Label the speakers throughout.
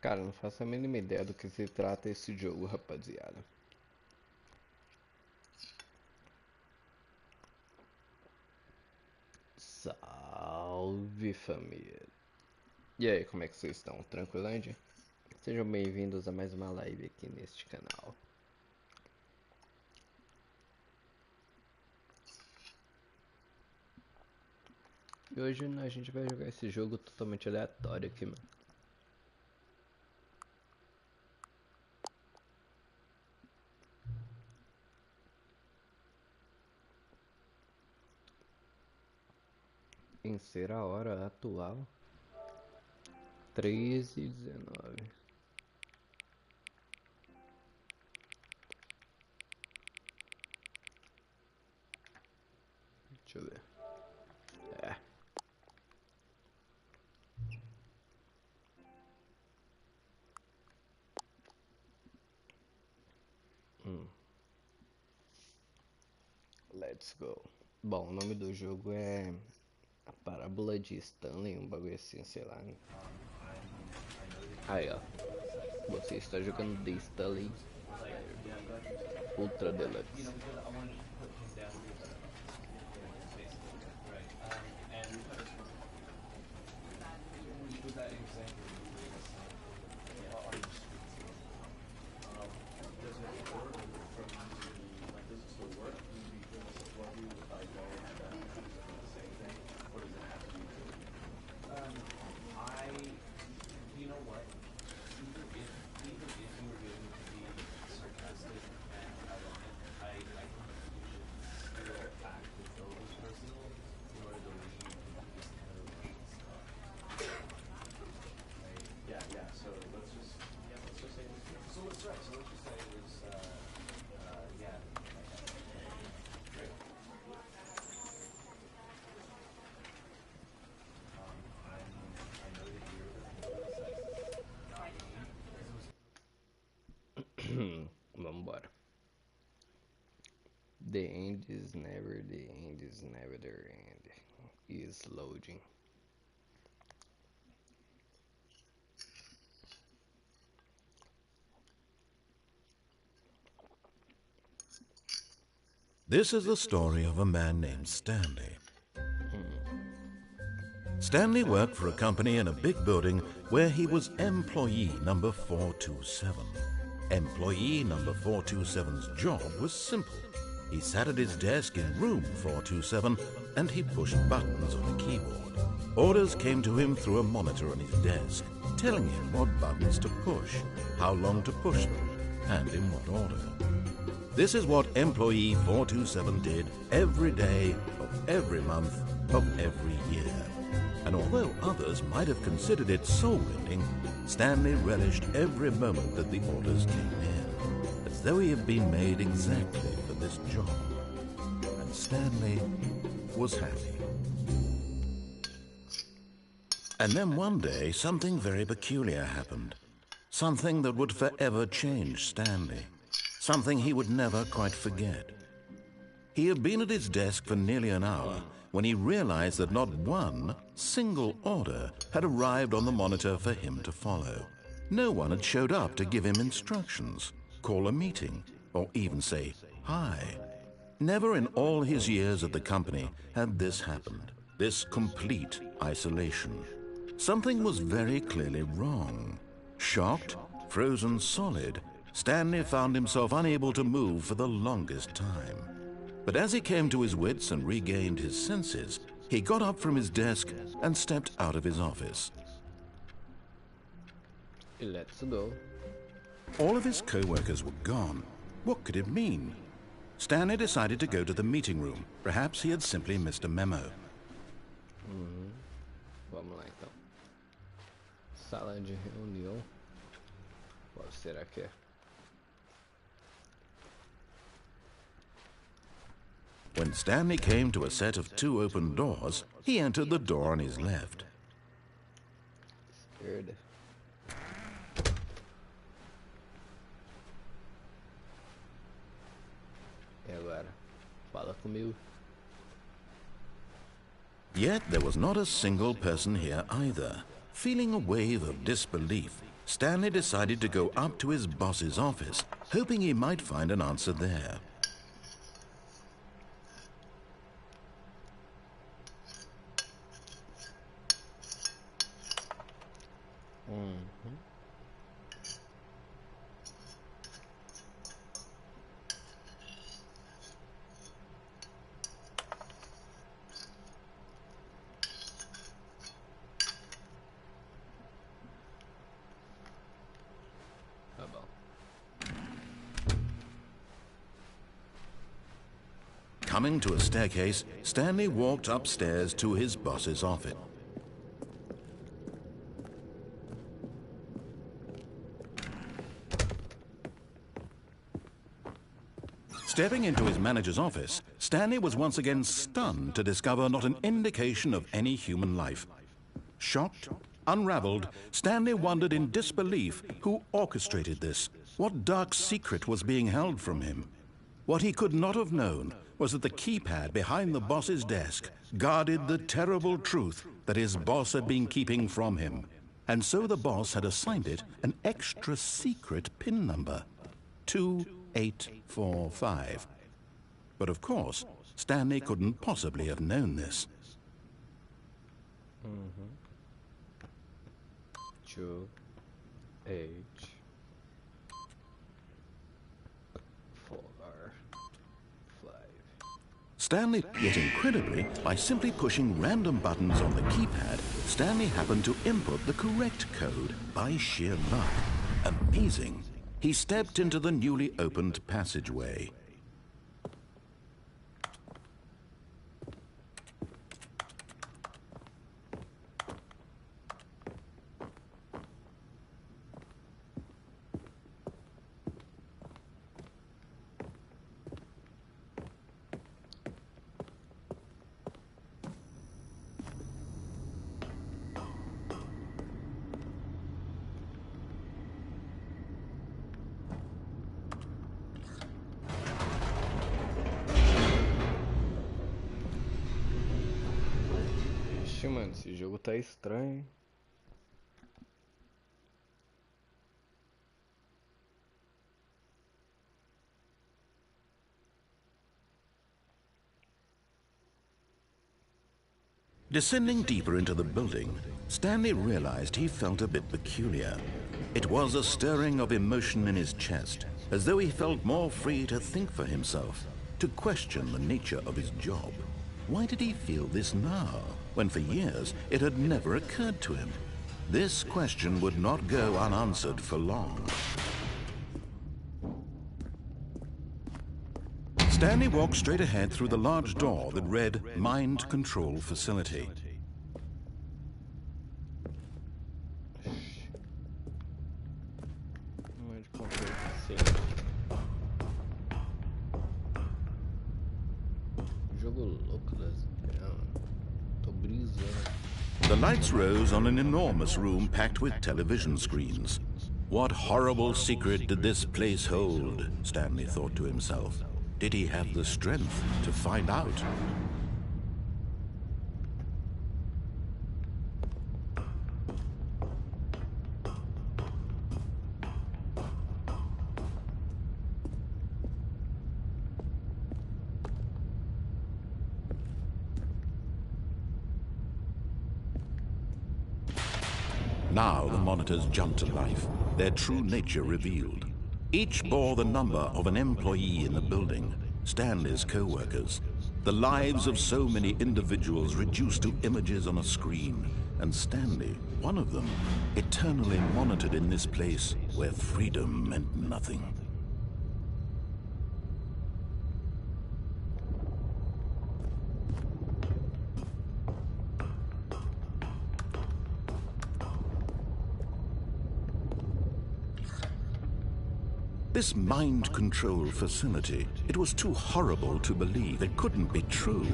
Speaker 1: Cara, não faço a mínima ideia do que se trata esse jogo, rapaziada. Salve, família. E aí, como é que vocês estão? Tranquilândia? Sejam bem-vindos a mais uma live aqui neste canal. E hoje a gente vai jogar esse jogo totalmente aleatório aqui, mano. Vencer a hora atual 13h19. Deixa eu ver. É. Let's go. Bom, o nome do jogo é a Parábola de Stanley, um bagulho assim, sei lá. Aí, ó. Você está jogando The Stanley Ultra Deluxe. Vambora. The end is never the end is never the end. Is loading.
Speaker 2: This is the story of a man named Stanley. Stanley worked for a company in a big building where he was employee number 427. Employee number 427's job was simple. He sat at his desk in room 427 and he pushed buttons on a keyboard. Orders came to him through a monitor on his desk, telling him what buttons to push, how long to push them, and in what order. This is what employee 427 did every day of every month of every year. And although others might have considered it soul-rending, Stanley relished every moment that the orders came in, as though he had been made exactly for this job. And Stanley was happy. And then one day, something very peculiar happened. Something that would forever change Stanley. Something he would never quite forget. He had been at his desk for nearly an hour when he realized that not one single order had arrived on the monitor for him to follow. No one had showed up to give him instructions, call a meeting, or even say hi. Never in all his years at the company had this happened, this complete isolation. Something was very clearly wrong. Shocked, frozen solid, Stanley found himself unable to move for the longest time. But as he came to his wits and regained his senses, he got up from his desk and stepped out of his office.
Speaker 1: Let's go.
Speaker 2: All of his co-workers were gone. What could it mean? Stanley decided to go to the meeting room. Perhaps he had simply missed a memo.
Speaker 1: Vamos lá então. Sala de reunião. Qual será que é?
Speaker 2: When Stanley came to a set of two open doors, he entered the door on his left.
Speaker 1: Esquerda. E agora? Fala comigo.
Speaker 2: Yet there was not a single person here either. Feeling a wave of disbelief, Stanley decided to go up to his boss's office, hoping he might find an answer there.
Speaker 1: Tá bom.
Speaker 2: Coming to a staircase, Stanley walked upstairs to his boss's office. Stepping into his manager's office, Stanley was once again stunned to discover not an indication of any human life. Shocked, unraveled, Stanley wondered in disbelief who orchestrated this. What dark secret was being held from him? What he could not have known was that the keypad behind the boss's desk guarded the terrible truth that his boss had been keeping from him. And so the boss had assigned it an extra secret PIN number, 2845. But of course, Stanley couldn't possibly have known this.
Speaker 1: 2 H 4 5.
Speaker 2: Stanley, yet incredibly, by simply pushing random buttons on the keypad, Stanley happened to input the correct code by sheer luck. Amazing. He stepped into the newly opened passageway.
Speaker 1: Ixi, mano, esse jogo tá estranho.
Speaker 2: Descending deeper into the building, Stanley realized he felt a bit peculiar. It was a stirring of emotion in his chest, as though he felt more free to think for himself, to question the nature of his job. Why did he feel this now, when for years it had never occurred to him? This question would not go unanswered for long. Stanley walked straight ahead through the large door that read Mind Control Facility.
Speaker 1: Jogo louco das ideias. Tô brisando.
Speaker 2: The lights rose on an enormous room packed with television screens. What horrible secret did this place hold? Stanley thought to himself. Did he have the strength to find out? Now the monitors jumped to life, their true nature revealed. Each bore the number of an employee in the building, Stanley's co-workers. The lives of so many individuals reduced to images on a screen, and Stanley, one of them, eternally monitored in this place where freedom meant nothing. This mind control facility, it was too horrible to believe. It couldn't be true.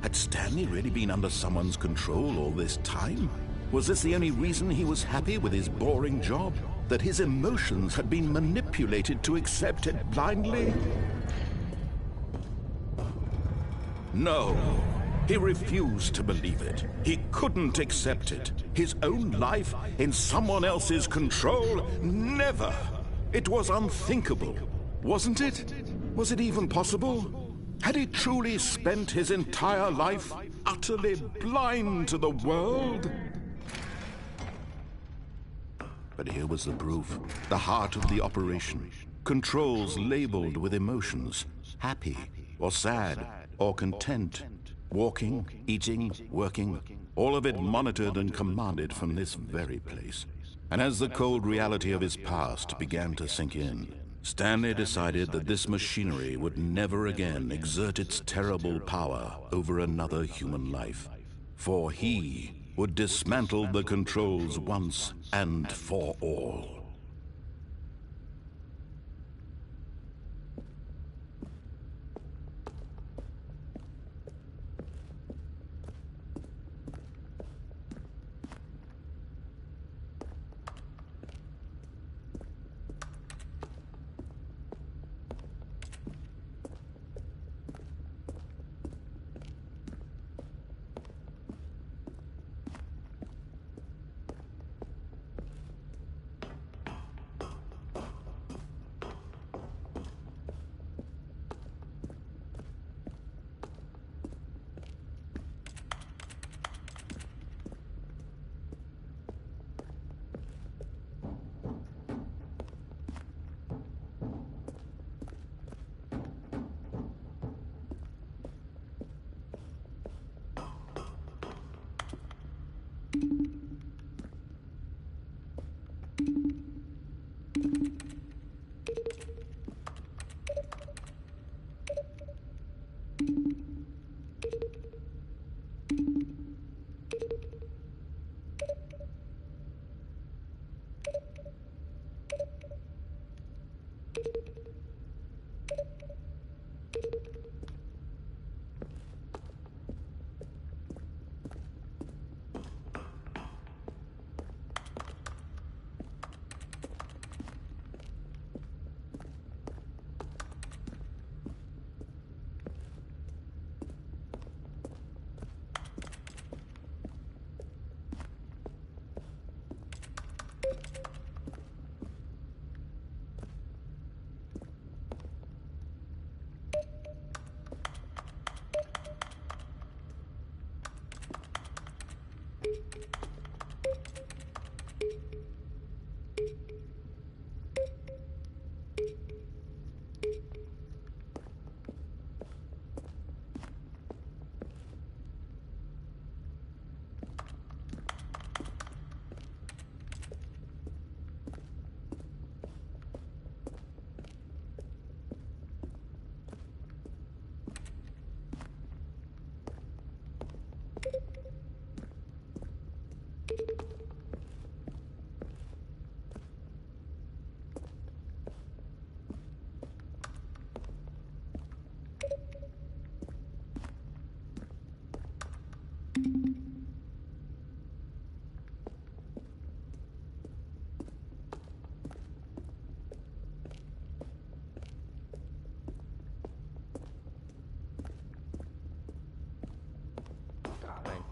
Speaker 2: Had Stanley really been under someone's control all this time? Was this the only reason he was happy with his boring job? That his emotions had been manipulated to accept it blindly? No, he refused to believe it. He couldn't accept it. His own life in someone else's control? Never! It was unthinkable, wasn't it? Was it even possible? Had he truly spent his entire life utterly blind to the world? But here was the proof, the heart of the operation. Controls labeled with emotions, happy or sad or content. Walking, eating, working, all of it monitored and commanded from this very place. And as the cold reality of his past began to sink in, Stanley decided that this machinery would never again exert its terrible power over another human life. For he would dismantle the controls once and for all.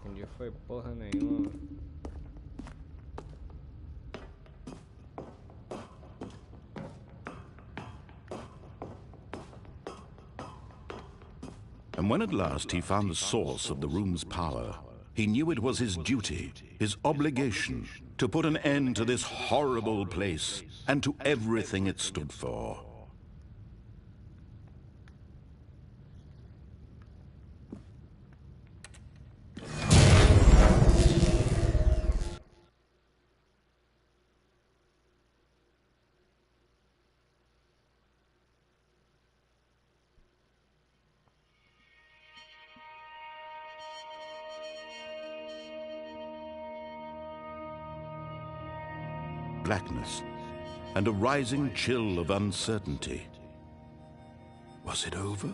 Speaker 1: Entendi, foi porra nenhuma.
Speaker 2: And when at last he found the source of the room's power, he knew it was his duty, his obligation, to put an end to this horrible place and to everything it stood for. Blackness, and a rising chill of uncertainty. Was it over?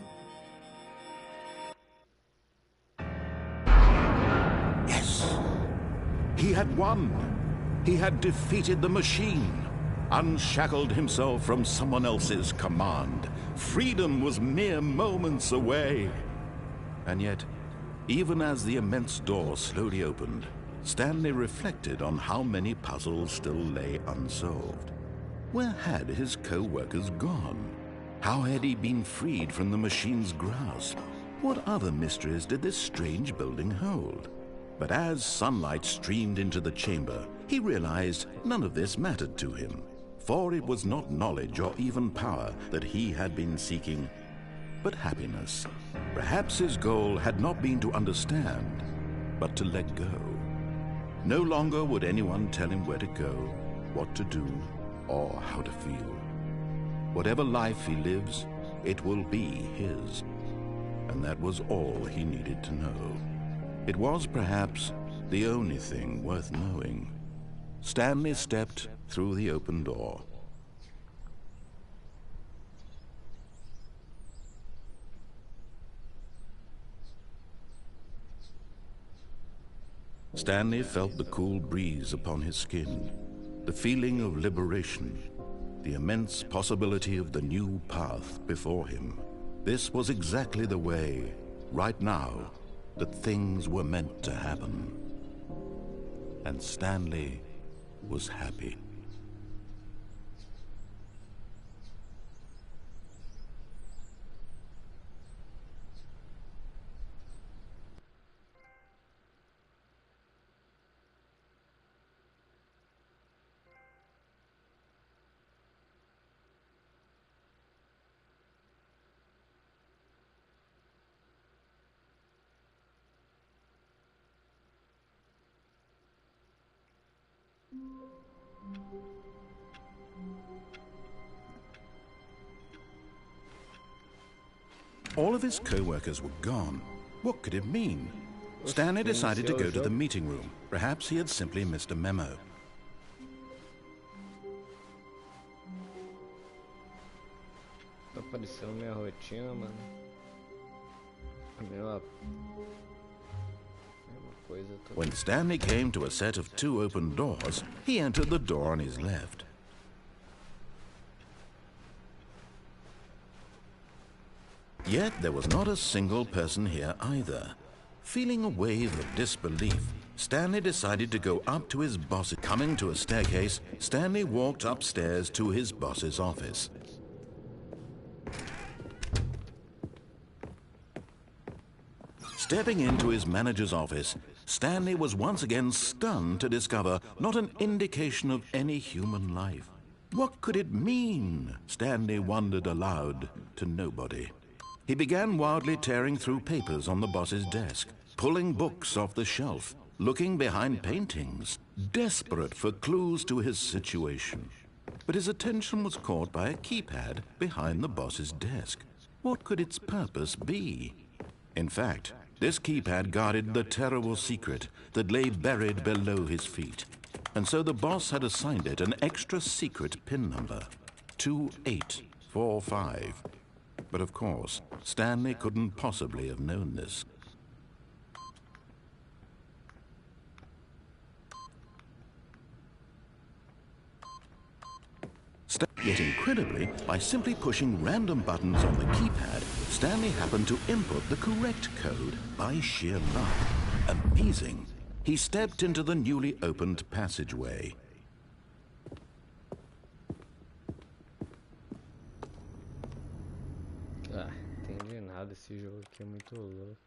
Speaker 2: Yes! He had won! He had defeated the machine, unshackled himself from someone else's command. Freedom was mere moments away. And yet, even as the immense door slowly opened, Stanley reflected on how many puzzles still lay unsolved. Where had his co-workers gone? How had he been freed from the machine's grasp? What other mysteries did this strange building hold? But as sunlight streamed into the chamber, he realized none of this mattered to him, for it was not knowledge or even power that he had been seeking, but happiness. Perhaps his goal had not been to understand, but to let go. No longer would anyone tell him where to go, what to do, or how to feel. Whatever life he lives, it will be his. And that was all he needed to know. It was perhaps the only thing worth knowing. Stanley stepped through the open door. Stanley felt the cool breeze upon his skin, the feeling of liberation, the immense possibility of the new path before him. This was exactly the way, right now, that things were meant to happen. And Stanley was happy. All of his co-workers were gone. What could it mean? Stanley decided to go to the meeting room. Perhaps he had simply missed a memo.
Speaker 1: Tá parecendo minha rotina, mano. A mesma coisa toda.
Speaker 2: When Stanley came to a set of 2 open doors, he entered the door on his left. Yet there was not a single person here either. Feeling a wave of disbelief, Stanley decided to go up to his boss. Coming to a staircase, Stanley walked upstairs to his boss's office. Stepping into his manager's office, Stanley was once again stunned to discover not an indication of any human life. What could it mean? Stanley wondered aloud to nobody. He began wildly tearing through papers on the boss's desk, pulling books off the shelf, looking behind paintings, desperate for clues to his situation. But his attention was caught by a keypad behind the boss's desk. What could its purpose be? In fact, this keypad guarded the terrible secret that lay buried below his feet. And so the boss had assigned it an extra secret PIN number, 2845. But of course, Stanley couldn't possibly have known this. Yet incredibly, by simply pushing random buttons on the keypad, Stanley happened to input the correct code by sheer luck. Amazing. He stepped into the newly opened passageway.
Speaker 1: Ah, entendi nada, esse jogo aqui é muito louco.